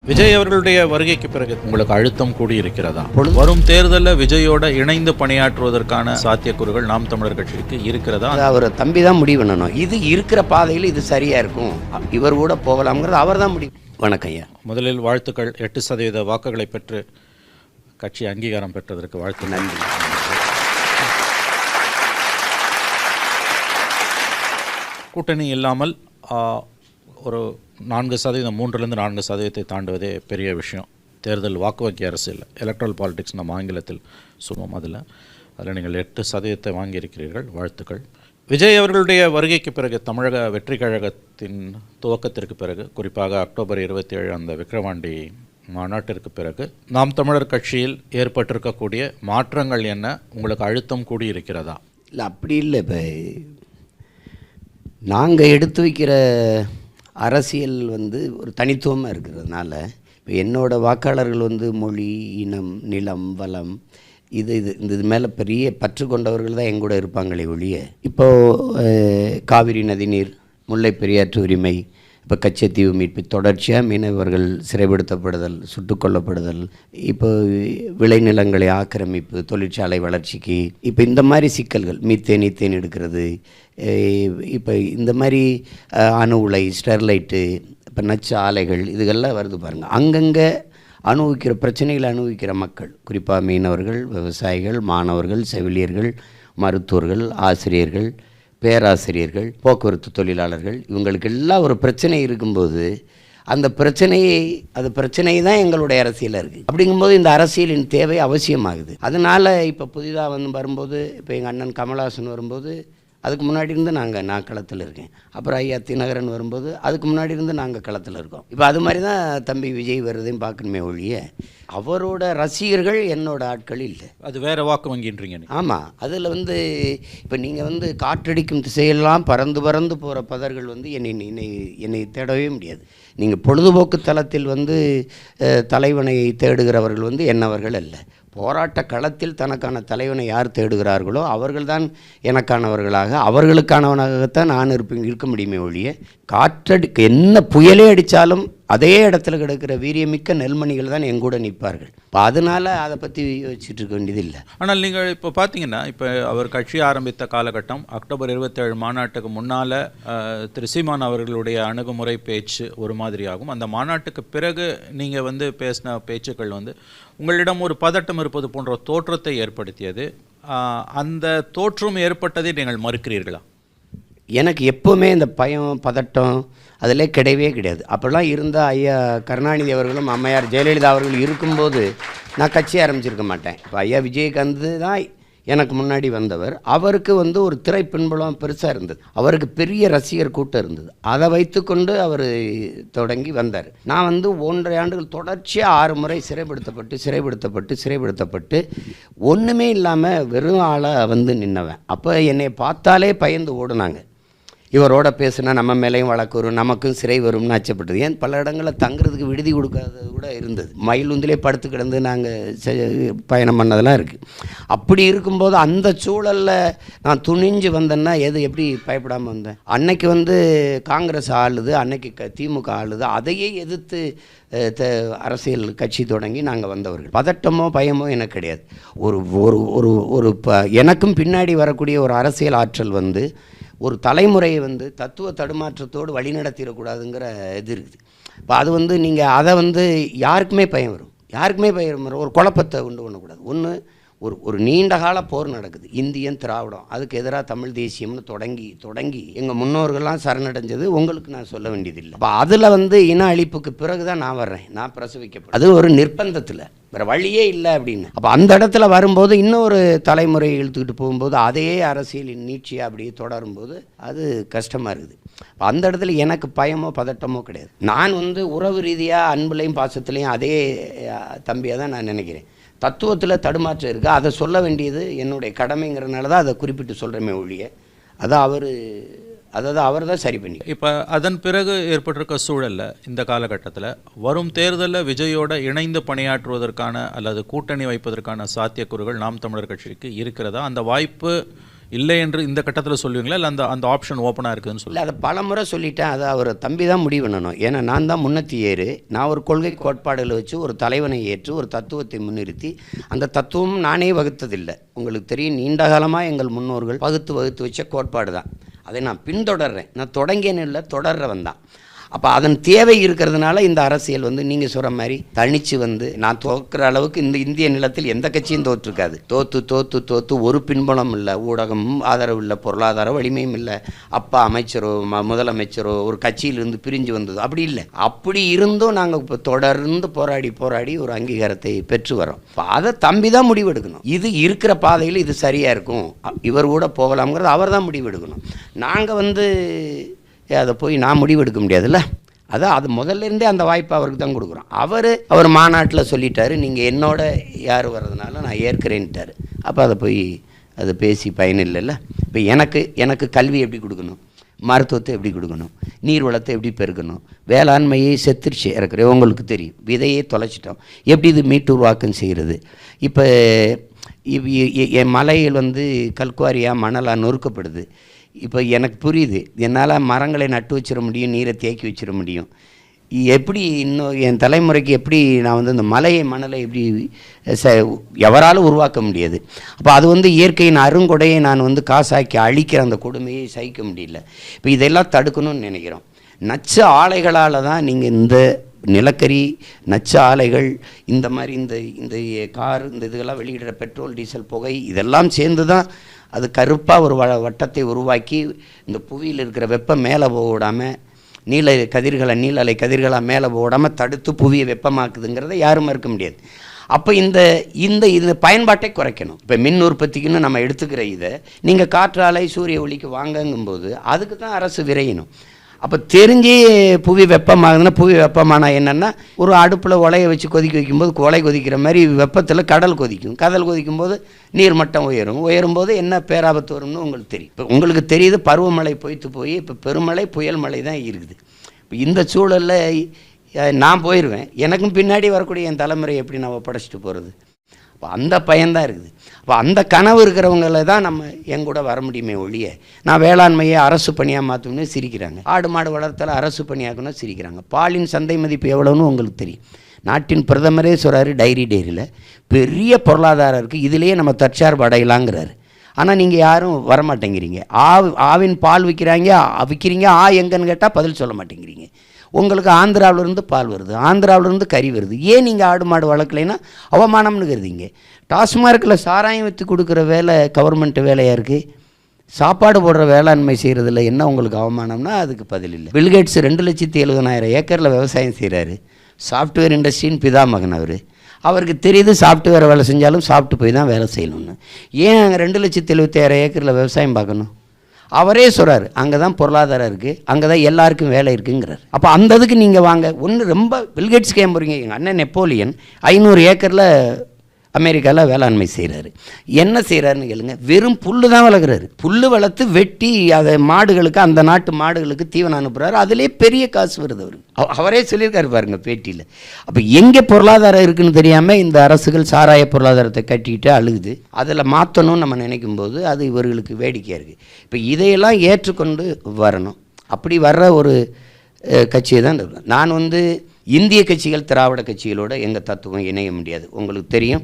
விஜய் அவர்களுடைய வருகைக்கு பிறகு உங்களுக்கு அழுத்தம் கூடி இருக்கிறதா? வரும் தேர்தலில் விஜயோட இணைந்து பணியாற்றுவதற்கான சாத்தியக்கூறுகள் நாம் தமிழர் கட்சிக்கு இருக்கிறதா? அவர் தம்பி தான் முடிவு பண்ணணும். இது இருக்கிற பாதையில் இது சரியா இருக்கும், இவர் கூட போகலாம்ங்கிறது அவர் தான் முடிவு. வணக்கம் ஐயா. முதலில் வாழ்த்துக்கள். 8% வாக்குகளை பெற்று கட்சி அங்கீகாரம் பெற்றதற்கு வாழ்த்து. நன்றி. கூட்டணி இல்லாமல் ஒரு 4%, 3-4% தாண்டுவதே பெரிய விஷயம். தேர்தல் வாக்கு வங்கி அரசியல், எலக்ட்ரல் பாலிடிக்ஸ் நம்ம ஆங்கிலத்தில் சொல்லுவோம். அதில் நீங்கள் 8% வாங்கியிருக்கிறீர்கள், வாழ்த்துக்கள். விஜய் அவர்களுடைய வருகைக்கு பிறகு, தமிழக வெற்றி கழகத்தின் துவக்கத்திற்கு பிறகு, குறிப்பாக அக்டோபர் 27 அந்த விக்கிரவாண்டி மாநாட்டிற்கு பிறகு நாம் தமிழர் கட்சியில் ஏற்பட்டிருக்கக்கூடிய மாற்றங்கள் என்ன? உங்களுக்கு அழுத்தம் கூடி இருக்கிறதா? இல்லை, அப்படி இல்லை. இப்போ நாங்கள் எடுத்து வைக்கிற அரசியல் ஒரு தனித்துவமாக இருக்கிறதுனால, இப்போ என்னோடய வாக்காளர்கள் மொழி, இனம், நிலம், வளம் இது மேலே பெரிய பற்று கொண்டவர்கள் தான் எங்கூட இருப்பாங்களே ஒழிய, இப்போது காவிரி நதிநீர், முல்லை பெரியாற்று உரிமை, இப்போ கச்சத்தீவு மீட்பு, தொடர்ச்சியாக மீனவர்கள் சிறைப்படுத்தப்படுதல், சுட்டுக்கொல்லப்படுதல், இப்போ விளைநிலங்களை ஆக்கிரமிப்பு, தொழிற்சாலை வளர்ச்சிக்கு, இப்போ இந்த மாதிரி சிக்கல்கள், மீத்தேன் எடுக்கிறது, இப்போ இந்த மாதிரி அணு உலை, ஸ்டெர்லைட்டு, இப்போ நச்சு ஆலைகள், இதுகள்லாம் வருது பாருங்கள். அங்கங்கே பிரச்சனைகளை அனுபவிக்கிற மக்கள், குறிப்பாக மீனவர்கள், விவசாயிகள், மாணவர்கள், செவிலியர்கள், மருத்துவர்கள், ஆசிரியர்கள், பேராசிரியர்கள், போக்குவரத்து தொழிலாளர்கள், இவங்களுக்கு எல்லாம் ஒரு பிரச்சனை இருக்கும்போது அந்த பிரச்சனை தான் எங்களுடைய அரசியலாக இருக்குது. அப்படிங்கும்போது இந்த அரசியலின் தேவை அவசியமாகுது. அதனால் இப்போ புதிதாக வரும்போது, இப்போ எங்கள் அண்ணன் கமல்ஹாசன் வரும்போது, அதுக்கு முன்னாடி இருந்து நான் களத்தில் இருக்கேன். அப்புறம் ஐயா தினகரன் வரும்போது, அதுக்கு முன்னாடி இருந்து நாங்கள் களத்தில் இருக்கோம். இப்போ அது மாதிரி தான் தம்பி விஜய் வருதையும் பார்க்கணுமே ஒழிய, அவரோட ரசிகர்கள் என்னோட ஆட்கள் இல்லை. அது வேறு வாக்கு வங்கின்றீங்க. ஆமாம், அதில் இப்போ நீங்கள் காற்றடிக்கும் திசையெல்லாம் பறந்து போகிற பதர்கள் என்னை தேடவே முடியாது. நீங்கள் பொழுதுபோக்கு தளத்தில் தலைவனை தேடுகிறவர்கள் என்னவர்கள் அல்ல. போராட்ட களத்தில் தனக்கான தலைவனை யார் தேடுகிறார்களோ அவர்கள்தான் எனக்கானவர்களாக, அவர்களுக்கானவனாகத்தான் நான் இருக்க முடியுமே ஒழிய, என்ன புயலே அடித்தாலும் அதே இடத்துல கிடக்கிற வீரியமிக்க நெல்மணிகள் தான் எங்கூட நிற்பார்கள். இப்போ அதனால் அதை பற்றி யோசிச்சுட்டு இருக்க வேண்டியதில்லை. ஆனால் நீங்கள் இப்போ பார்த்தீங்கன்னா, இப்போ அவர் கட்சி ஆரம்பித்த காலகட்டம் அக்டோபர் 27 மாநாட்டுக்கு முன்னால் திரு சீமான் அவர்களுடைய அணுகுமுறை பேச்சு ஒரு மாதிரி ஆகும். அந்த மாநாட்டுக்கு பிறகு நீங்கள் பேசின பேச்சுக்கள் உங்களிடம் ஒரு பதட்டம் இருப்பது போன்ற தோற்றத்தை ஏற்படுத்தியது. அந்த தோற்றம் ஏற்பட்டதை நீங்கள் மறுக்கிறீர்களா? எனக்கு எப்போவுமே இந்த பயம், பதட்டம் அதில் கிடையவே கிடையாது. அப்போல்லாம் இருந்தால் ஐயா கருணாநிதி அவர்களும் அம்மையார் ஜெயலலிதா அவர்கள் இருக்கும்போது நான் கட்சி ஆரம்பிச்சிருக்க மாட்டேன். இப்போ ஐயா விஜயகாந்த் தான் எனக்கு முன்னாடி வந்தவர். அவருக்கு ஒரு திரை பின்புலம் பெருசாக இருந்தது, அவருக்கு பெரிய ரசிகர் கூட்டம் இருந்தது. அதை வைத்துக்கொண்டு அவர் தொடங்கி வந்தார். நான் 1.5 ஆண்டுகள் தொடர்ச்சியாக 6 முறை சிறைப்படுத்தப்பட்டு ஒன்றுமே இல்லாமல் வெறும் ஆளாக நின்னவன். அப்போ என்னை பார்த்தாலே பயந்து ஓடுனாங்க. இவரோட பேசுனா நம்ம மேலேயும் வழக்கு வரும், நமக்கும் சிறை வரும்னு அச்சப்பட்டது. ஏன் பல இடங்களில் தங்குறதுக்கு விடுதி கொடுக்காதது கூட இருந்தது. மயிலுந்திலே படுத்து கிடந்து நாங்கள் பயணம் பண்ணதெல்லாம் இருக்குது. அப்படி இருக்கும்போது அந்த சூழலில் நான் துணிஞ்சு வந்தேன்னா எப்படி பயப்படாமல் வந்தேன்? அன்னைக்கு காங்கிரஸ் ஆளுது, அன்னைக்கு திமுக ஆளுது, அதையே எதிர்த்து அரசியல் கட்சி தொடங்கி நாங்கள் வந்தவர்கள். பதட்டமோ பயமோ எனக்கு கிடையாது. எனக்கும் பின்னாடி வரக்கூடிய ஒரு அரசியல் ஆற்றல் ஒரு தலைமுறையை தத்துவ தடுமாற்றத்தோடு வழிநடத்திடக்கூடாதுங்கிற இது இருக்குது. இப்போ அது நீங்கள் அதை யாருக்குமே பயம் வரும், ஒரு குழப்பத்தை உண்டு பண்ணக்கூடாது. ஒரு நீண்ட கால போர் நடக்குது, இந்தியன் திராவிடம், அதுக்கு எதிராக தமிழ் தேசியம்னு தொடங்கி எங்கள் முன்னோர்கள்லாம் சரணடைஞ்சது உங்களுக்கு நான் சொல்ல வேண்டியதில்லை. அப்போ அதில் இன அழிப்புக்கு பிறகு தான் நான் வர்றேன், நான் பிரசவிக்கப்பட்டேன். அது ஒரு நிர்பந்தத்தில், வேறு வழியே இல்லை அப்படின்னு. அப்போ அந்த இடத்துல வரும்போது இன்னொரு தலைமுறை இழுத்துக்கிட்டு போகும்போது அதே அரசியலின் நீட்சியாக அப்படியே தொடரும்போது அது கஷ்டமாக இருக்குது. இப்போ அந்த இடத்துல எனக்கு பயமோ பதட்டமோ கிடையாது. நான் உறவு ரீதியாக அன்புலையும் பாசத்துலேயும் அதே தம்பியாக தான் நான் நினைக்கிறேன். தத்துவத்தில் தடுமாற்றம் இருக்குது, அதை சொல்ல வேண்டியது என்னுடைய கடமைங்கிறனால தான் அதை குறிப்பிட்டு சொல்கிறேமே ஒழிய, அவர் தான் சரி பண்ணி. இப்போ அதன் பிறகு ஏற்பட்டிருக்க சூழலில் இந்த காலகட்டத்தில் வரும் தேர்தலில் விஜயோட இணைந்து பணியாற்றுவதற்கான அல்லது கூட்டணி வைப்பதற்கான சாத்தியக்கூறுகள் நாம் தமிழர் கட்சிக்கு இருக்கிறதா? அந்த வாய்ப்பு இல்லை என்று இந்த கட்டத்தில் சொல்லுவீங்களா, இல்லை அந்த அந்த ஆப்ஷன் ஓப்பனாக இருக்குதுன்னு இல்லை, அதை பல முறை சொல்லிட்டேன். அதை அவர் தம்பி தான் முடிவு பண்ணணும். ஏன்னா நான் தான் முன்னத்தி ஏறு. நான் ஒரு கொள்கை கோட்பாடுகளை வச்சு ஒரு தலைவனை ஏற்று ஒரு தத்துவத்தை முன்னிறுத்தி, அந்த தத்துவம் நானே வகுத்ததில்லை. உங்களுக்கு தெரியும், நீண்ட காலமாக எங்கள் முன்னோர்கள் வகுத்து வச்ச கோட்பாடு தான். அதை நான் பின்தொடர்றேன். நான் தொடங்கியன்னு இல்லை, தொடர்றவன் தான். அப்போ அதன் தேவை இருக்கிறதுனால இந்த அரசியல் வந்து நீங்கள் சொல்கிற மாதிரி தனித்து வந்து நான் தோற்கிற அளவுக்கு இந்த இந்திய நிலத்தில் எந்த கட்சியும் தோற்றுருக்காது. தோற்று ஒரு பின்புலம் இல்லை, ஊடகமும் ஆதரவு இல்லை, பொருளாதார வலிமையும் இல்லை, அப்பா அமைச்சரோ முதலமைச்சரோ ஒரு கட்சியிலிருந்து பிரிஞ்சு வந்தது அப்படி இல்லை. அப்படி இருந்தும் நாங்கள் இப்போ தொடர்ந்து போராடி ஒரு அங்கீகாரத்தை பெற்று வரோம். இப்போ அதை தம்பி தான் முடிவெடுக்கணும். இது இருக்கிற பாதையில் இது சரியாக இருக்கும், இவர் கூட போகலாம்ங்கிறது அவர் தான் முடிவெடுக்கணும். நாங்கள் வந்து அதை போய் நான் முடிவெடுக்க முடியாதுல்ல. அதான் அது முதல்ல இருந்தே அந்த வாய்ப்பை அவருக்கு தான் கொடுக்குறோம். அவர் மாநாட்டில் சொல்லிட்டாரு, நீங்கள் என்னோட யார் வர்றதுனால நான் ஏற்கிறேன்ட்டார். அப்போ அதை போய் அதை பேசி பயனில்லைல்ல. இப்போ எனக்கு கல்வி எப்படி கொடுக்கணும், மருத்துவத்தை எப்படி கொடுக்கணும், நீர் வளத்தை எப்படி பெருக்கணும், வேளாண்மையை செத்துருச்சு இறக்குற உங்களுக்கு தெரியும், விதையே தொலைச்சிட்டோம், எப்படி இது மீட்டுருவாக்கம் செய்கிறது. இப்போ என் மலையில் வந்து கல்குவாரியாக மணலாக நொறுக்கப்படுது. இப்போ எனக்கு புரியுது, என்னால் மரங்களை நட்டு வச்சிட முடியும், நீரை தேக்கி வச்சிட முடியும். எப்படி இன்னும் என் தலைமுறைக்கு எப்படி நான் வந்து இந்த மணலை எப்படி எவராலும் உருவாக்க முடியாது. அப்போ அது வந்து இயற்கையின் அருங்கொடையை நான் வந்து காசாக்கி அழிக்கிற அந்த கொடுமையை சகிக்க முடியல. இப்போ இதெல்லாம் தடுக்கணும்னு நினைக்கிறோம். நச்சு ஆலைகளால் தான் நீங்கள் இந்த நிலக்கரி நச்சு ஆலைகள் இந்த மாதிரி இந்த கார் இந்த இதுகெல்லாம் வெளியிடுற பெட்ரோல் டீசல் புகை இதெல்லாம் சேர்ந்து தான் அது கருப்பாக ஒரு வட்டத்தை உருவாக்கி இந்த புவியில் இருக்கிற வெப்பம் மேலே போக விடாமல் நீலலை கதிர்களாக மேலே போக விடாமல் தடுத்து புவியை வெப்பமாக்குதுங்கிறத யாரும் மறுக்க முடியாது. அப்போ இந்த பயன்பாட்டை குறைக்கணும். இப்போ மின் உற்பத்திக்குன்னு நம்ம எடுத்துக்கிற இதை நீங்கள் காற்றாலை சூரிய ஒளிக்கு வாங்கங்கும்போது அதுக்கு தான் அரசு விரையணும். அப்போ தெரிஞ்சே புவி வெப்பமாகுதுன்னா, புவி வெப்பமானா என்னென்னா, ஒரு அடுப்பில் உலையை வச்சு கொதிக்க வைக்கும்போது உலை கொதிக்கிற மாதிரி வெப்பத்தில் கடல் கொதிக்கும். கடல் கொதிக்கும்போது நீர்மட்டம் உயரும்போது என்ன பேராபத்து வரும்னு உங்களுக்கு தெரியும். இப்போ உங்களுக்கு தெரியுது, பருவமழை பொய்த்து போய் இப்போ பெருமழை புயல் மழை தான் இருக்குது. இப்போ இந்த சூழலில் நான் போயிடுவேன், எனக்கும் பின்னாடி வரக்கூடிய என் தலைமுறை எப்படி நான் ஒப்படைச்சிட்டு போகிறது? அப்போ அந்த பயன்தான் இருக்குது. அப்போ அந்த கனவு இருக்கிறவங்கள தான் நம்ம எங்கூட வர முடியுமே ஒழிய, நான் வேளாண்மையை அரசு பணியாக மாற்றணும்னு சிரிக்கிறாங்க, ஆடு மாடு வளர்த்தல அரசு பணியாக்கணும்னு சிரிக்கிறாங்க. பாலின் சந்தை மதிப்பு எவ்வளோன்னு உங்களுக்கு தெரியும். நாட்டின் பிரதமரே சொல்கிறாரு டைரியில் பெரிய பொருளாதாரம் இருக்குது, இதிலேயே நம்ம தற்சார்பு அடையலாங்கிறாரு. ஆனால் நீங்கள் யாரும் வரமாட்டேங்கிறீங்க. ஆவின் பால் விற்கிறீங்க, எங்கன்னு கேட்டால் பதில் சொல்ல மாட்டேங்கிறீங்க. உங்களுக்கு ஆந்திராவிலேருந்து பால் வருது, ஆந்திராவிலேருந்து கறி வருது, ஏன் நீங்கள் ஆடு மாடு வளர்க்கலைன்னா அவமானம்னு கருதிங்க. டாஸ்மார்க்கில் சாராயம் விற்று கொடுக்குற வேலை கவர்மெண்ட் வேலையாக இருக்குது, சாப்பாடு போடுற வேளாண்மை செய்கிறதுல என்ன உங்களுக்கு அவமானம்னா அதுக்கு பதில் இல்லை. பில்கேட்ஸ் 2,70,000 ஏக்கரில் விவசாயம் செய்கிறாரு. சாஃப்ட்வேர் இண்டஸ்ட்ரின்னு பிதாமகன் அவருக்கு தெரியுது, சாஃப்ட்வேர் வேலை செஞ்சாலும் சாப்பிட்டு போய் தான் வேலை செய்யணும்னு. ஏன் அங்கே 2,70,000 ஏக்கரில் விவசாயம் பார்க்கணும்? அவரே சொல்கிறார், அங்கே தான் பொருளாதாரம் இருக்குது, அங்கே தான் எல்லாருக்கும் வேலை இருக்குங்கிறார். அப்போ அந்த இதுக்கு நீங்கள் வாங்க. ஒன்று ரொம்ப பில்கேட்ஸ் கேம் போகிறீங்க. எங்கள் அண்ணன் நெப்போலியன் 500 ஏக்கரில் அமெரிக்காவில் வேளாண்மை செய்கிறாரு. என்ன செய்கிறாருன்னு கேளுங்க, வெறும் புல் தான் வளர்க்குறாரு. புல் வளர்த்து வெட்டி அதை மாடுகளுக்கு, அந்த நாட்டு மாடுகளுக்கு தீவனம் அனுப்புகிறாரு. அதிலே பெரிய காசு வருது அவரே சொல்லியிருக்காரு பாருங்க பேட்டியில். அப்போ எங்கே பொருளாதாரம் இருக்குதுன்னு தெரியாமல் இந்த அரசுகள் சாராய பொருளாதாரத்தை கட்டிக்கிட்டு அழுகுது. அதில் மாற்றணும்னு நம்ம நினைக்கும் போது அது இவர்களுக்கு வேடிக்கையாக இருக்குது. இப்போ இதையெல்லாம் ஏற்றுக்கொண்டு வரணும். அப்படி வர்ற ஒரு கட்சியை தான் நான் வந்து இந்திய கட்சிகள் திராவிட கட்சிகளோட எங்கள் தத்துவம் இணைய முடியாது. உங்களுக்கு தெரியும்,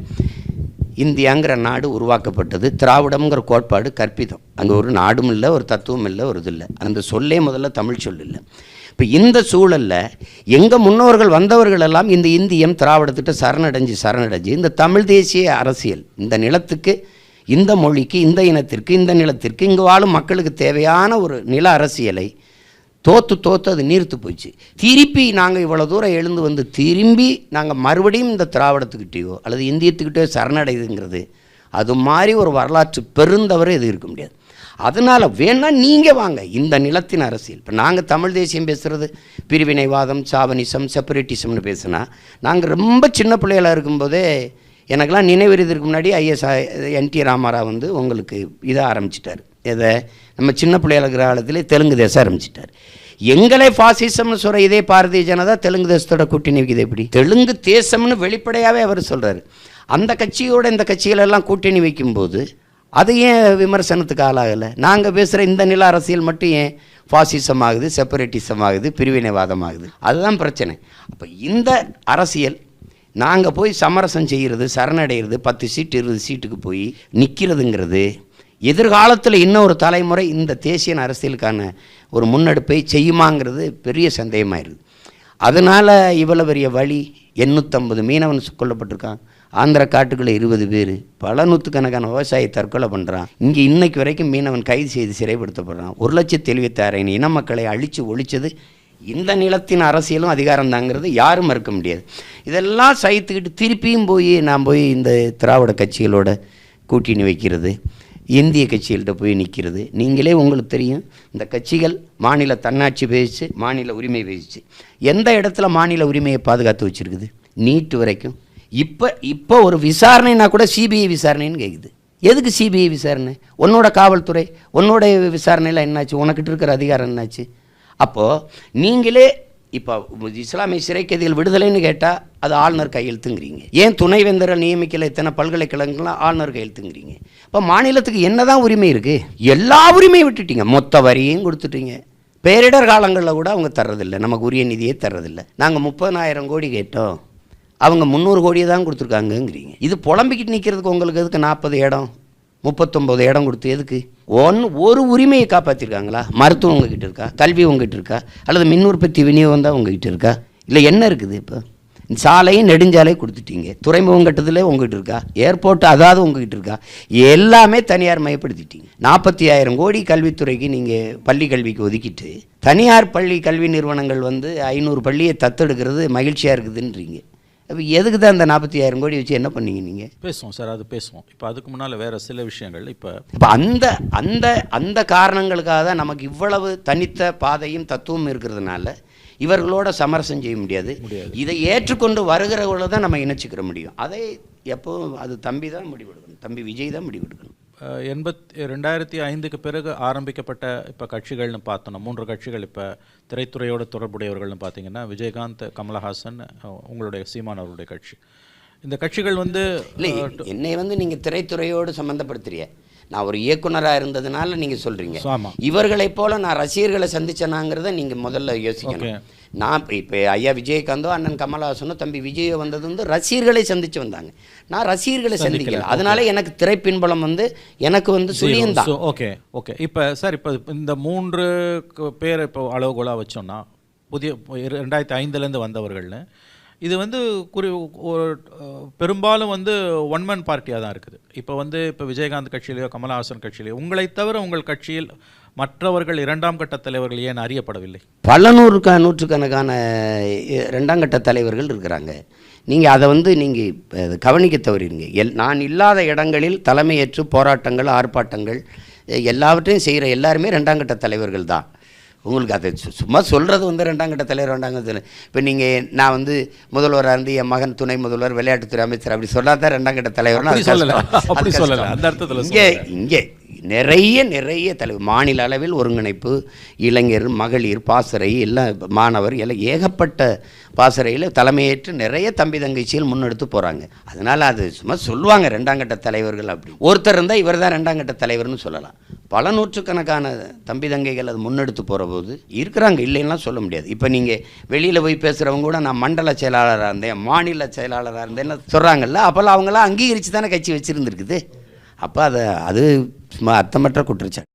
இந்தியாங்கிற நாடு உருவாக்கப்பட்டது, திராவிடம்ங்கிற கோட்பாடு கற்பிதம். அங்கே ஒரு நாடும் இல்லை, ஒரு தத்துவம் இல்லை, ஒரு இது இல்லை. அந்த சொல்லே முதல்ல தமிழ் சொல் இல்லை. இப்போ இந்த சூழலில் எங்கள் முன்னோர்கள் வந்தவர்கள் எல்லாம் இந்த இந்தியம் திராவிடத்திட்ட சரணடைஞ்சு இந்த தமிழ் தேசிய அரசியல், இந்த நிலத்துக்கு, இந்த மொழிக்கு, இந்த இனத்திற்கு, இந்த நிலத்திற்கு, இங்கு வாழும் மக்களுக்கு தேவையான ஒரு நில அரசியலை தோற்று அது நீர்த்து போச்சு. திருப்பி நாங்கள் இவ்வளோ தூரம் எழுந்து வந்து திரும்பி நாங்கள் மறுபடியும் இந்த திராவிடத்துக்கிட்டேயோ அல்லது இந்தியத்துக்கிட்டேயோ சரணடைதுங்கிறது அது மாதிரி ஒரு வரலாற்று பெருந்தவரை இது இருக்க முடியாது. அதனால் வேணால் நீங்கள் வாங்க இந்த நிலத்தின் அரசியல். இப்போ நாங்கள் தமிழ் தேசியம் பேசுகிறது பிரிவினைவாதம், சாவனிசம், செப்பரேட்டிசம்னு பேசுனா, நாங்கள் ரொம்ப சின்ன பிள்ளைகளாக இருக்கும்போதே எனக்கெல்லாம் நினைவிறதுக்கு முன்னாடி NT ராமாராவ் வந்து உங்களுக்கு இதை ஆரம்பிச்சிட்டார். இதை நம்ம சின்ன பிள்ளைகள் இருக்கிற காலத்தில் தெலுங்கு தேசம் ஆரம்பிச்சிட்டார். எங்களை ஃபாசிசம்னு சொல்கிற இதே பாரதிய ஜனதா தெலுங்கு தேசத்தோட கூட்டணி வைக்குது. எப்படி தெலுங்கு தேசம்னு வெளிப்படையாகவே அவர் சொல்கிறார். அந்த கட்சியோட இந்த கட்சிகளெல்லாம் கூட்டணி வைக்கும்போது அது ஏன் விமர்சனத்துக்கு ஆளாகலை? நாங்கள் பேசுகிற இந்த நில அரசியல் மட்டும் ஏன் ஃபாசிசம் ஆகுது, செப்பரேட்டிசம் ஆகுது, பிரிவினைவாதம் ஆகுது? அதுதான் பிரச்சனை. அப்போ இந்த அரசியல் நாங்கள் போய் சமரசம் செய்கிறது, சரணடைகிறது, 10 சீட்டு 20 சீட்டுக்கு போய் நிற்கிறதுங்கிறது எதிர்காலத்தில் இன்னொரு தலைமுறை இந்த தேசிய அரசியலுக்கான ஒரு முன்னெடுப்பை செய்யுமாங்கிறது பெரிய சந்தேகமாயிருது. அதனால் இவ்வளோ பெரிய வழி. 850 மீனவன் கொல்லப்பட்டிருக்கான். ஆந்திர காட்டுக்குள்ளே 20 பேர், பல நூற்றுக்கணக்கான விவசாயி தற்கொலை பண்ணுறான். இங்கே இன்னைக்கு வரைக்கும் மீனவன் கைது செய்து சிறைப்படுத்தப்படுறான். 1,76,000 இன மக்களை அழித்து ஒழித்தது இந்த நிலத்தின் அரசியலும் அதிகாரம் தாங்கிறது யாரும் மறுக்க முடியாது. இதெல்லாம் சகித்துக்கிட்டு திருப்பியும் நான் போய் இந்த திராவிட கட்சிகளோட கூட்டணி வைக்கிறது, இந்திய கட்சிகள்கிட்ட போய் நிற்கிறது. நீங்களே உங்களுக்கு தெரியும், இந்த கட்சிகள் மாநில தன்னாட்சி பேசிச்சு, மாநில உரிமை பேசிச்சு. எந்த இடத்துல மாநில உரிமையை பாதுகாத்து வச்சுருக்குது? நீட்டு வரைக்கும். இப்போ ஒரு விசாரணைனா கூட சிபிஐ விசாரணைன்னு கேட்குது. எதுக்கு சிபிஐ விசாரணை? உன்னோட காவல்துறை, உன்னோட விசாரணையில் என்னாச்சு? உனக்கிட்ட இருக்கிற அதிகாரம் என்னாச்சு? அப்போது நீங்களே இப்போ இஸ்லாமிய சிறை கைதிகள் விடுதலைன்னு கேட்டால் அது ஆளுநர் கையெழுத்துங்கிறீங்க. ஏன் துணைவேந்தரை நியமிக்கலை இத்தனை பல்கலைக்கழகங்கள்லாம் ஆளுநர் கையெழுத்துங்கிறீங்க? இப்போ மாநிலத்துக்கு என்ன தான் உரிமை இருக்குது? எல்லா உரிமையும் விட்டுட்டீங்க, மொத்த வரியும் கொடுத்துட்டீங்க. பேரிடர் காலங்களில் கூட அவங்க தர்றதில்லை, நமக்கு உரிய நிதியே தர்றதில்லை. நாங்கள் 30,000 கோடி கேட்டோம், அவங்க 300 கோடியை தான் கொடுத்துருக்காங்கங்கிறீங்க. இது புலம்பிக்கிட்டு நிற்கிறதுக்கு உங்களுக்கு எதுக்கு 40 இடம் 39 இடம் கொடுத்து எதுக்கு? ஒரு உரிமையை காப்பாற்றிருக்காங்களா? மருத்துவம் உங்ககிட்ட இருக்கா? கல்வி உங்ககிட்ட இருக்கா? அல்லது மின் உற்பத்தி விநியோகம் தான் உங்ககிட்ட இருக்கா? இல்லை என்ன இருக்குது? இப்போ சாலையும் நெடுஞ்சாலையும் கொடுத்துட்டீங்க, துறைமுகம் கட்டுதலே உங்ககிட்ட இருக்கா? ஏர்போர்ட் அதாவது உங்ககிட்ட இருக்கா? எல்லாமே தனியார் மயப்படுத்திட்டீங்க. 40,000 கோடி கல்வித்துறைக்கு நீங்கள் பள்ளி கல்விக்கு ஒதுக்கிட்டு தனியார் பள்ளி கல்வி நிறுவனங்கள் 500 பள்ளியை தத்தெடுக்கிறது மகிழ்ச்சியாக இருக்குதுன்றீங்க. அப்போ எதுக்கு தான் அந்த 40,000 கோடி வச்சு என்ன பண்ணீங்க நீங்கள்? பேசுவோம் சார், அது பேசுவோம். இப்போ அதுக்கு முன்னால் வேறு சில விஷயங்கள் இப்போ அந்த அந்த அந்த காரணங்களுக்காக தான் நமக்கு இவ்வளவு தனித்த பாதையும் தத்துவம் இருக்கிறதுனால இவர்களோட சமரசம் செய்ய முடியாது. இதை ஏற்றுக்கொண்டு வருகிறவர்களை தான் நம்ம இணைச்சிக்கிற முடியும். அதை எப்போவும் அது தம்பி தான் முடிவெடுக்கணும், தம்பி விஜய் தான் முடிவெடுக்கணும். 2005க்கு பிறகு ஆரம்பிக்கப்பட்ட இப்போ கட்சிகள்னு பார்த்தோன்னா 3 கட்சிகள் இப்போ திரைத்துறையோட தொடர்புடையவர்கள்னு பார்த்தீங்கன்னா விஜயகாந்த், கமலஹாசன், உங்களுடைய சீமான் அவருடைய கட்சி. இந்த கட்சிகள் இல்லை, என்னை நீங்கள் திரைத்துறையோடு சம்மந்தப்படுத்துறிய. நான் ஒரு இயக்குனராக இருந்ததுனால நீங்கள் சொல்கிறீங்க. இவர்களைப் போல நான் ரசிகர்களை சந்திச்சேனாங்கிறத நீங்கள் முதல்ல யோசிக்கணும். நான் இப்போ ஐயா விஜயகாந்தோ அண்ணன் கமலஹாசனோ தம்பி விஜயோ வந்தது ரசிகர்களை சந்தித்து வந்தாங்க. நான் ரசிகர்களை சந்திக்கல. அதனால எனக்கு திரைப்பின்பலம் எனக்கு சுழியம் தான். Okay okay. இப்போ சார், இப்போ இந்த 3 பேர் இப்போ அளவுகோலாக வச்சோன்னா புதிய 2005லேருந்து வந்தவர்கள்னு இது ஒரு பெரும்பாலும் ஒன் மேன் பார்ட்டியாக தான் இருக்குது. இப்போ விஜயகாந்த் கட்சியிலையோ கமலஹாசன் கட்சியிலையோ உங்களை தவிர உங்கள் கட்சியில் மற்றவர்கள் 2ஆம் கட்ட தலைவர்கள் ஏன் அறியப்படவில்லை? பல நூற்றுக்கணக்கான 2ஆம் கட்ட தலைவர்கள் இருக்கிறாங்க. நீங்கள் அதை நீங்கள் கவனிக்க தவறீங்க. நான் இல்லாத இடங்களில் தலைமையேற்று போராட்டங்கள், ஆர்ப்பாட்டங்கள் எல்லாவற்றையும் செய்கிற எல்லாருமே 2ஆம் கட்ட தலைவர்கள் தான். உங்களுக்கு அதை சும்மா சொல்கிறது 2ஆம் கட்ட தலைவர் 2ஆம் கட்ட தலைவர். இப்போ நான் முதல்வராக இருந்து என் மகன் துணை முதல்வர், விளையாட்டுத்துறை அமைச்சர் அப்படி சொல்லாதான் 2ஆம் கட்ட தலைவர்னு. இங்கே நிறைய தலைவர், மாநில அளவில் ஒருங்கிணைப்பு, இளைஞர், மகளிர், பாசறை, எல்லாம் மாணவர் எல்லாம் ஏகப்பட்ட பாசறையில் தலைமையேற்று நிறைய தம்பி தங்கச்சிகள் முன்னெடுத்து போகிறாங்க. அதனால் அது சும்மா சொல்லுவாங்க 2ஆம் கட்ட தலைவர்கள் அப்படி. ஒருத்தர் இருந்தால் இவர் தான் 2ஆம் கட்ட தலைவர்னு சொல்லலாம். பல நூற்றுக்கணக்கான தம்பி தங்கைகள் அது முன்னெடுத்து போகிற போது இருக்கிறாங்க, இல்லைன்னா சொல்ல முடியாது. இப்போ நீங்கள் வெளியில் போய் பேசுகிறவங்க கூட நான் மண்டல செயலாளராக இருந்தேன், மாநில செயலாளராக இருந்தேன்னு சொல்கிறாங்கல்ல. அப்போல்லாம் அவங்களாம் அங்கீகரித்து தானே கட்சி வச்சுருந்துருக்குது. அப்போ அது சும்மா அர்த்தமற்ற குற்றச்சாட்டு.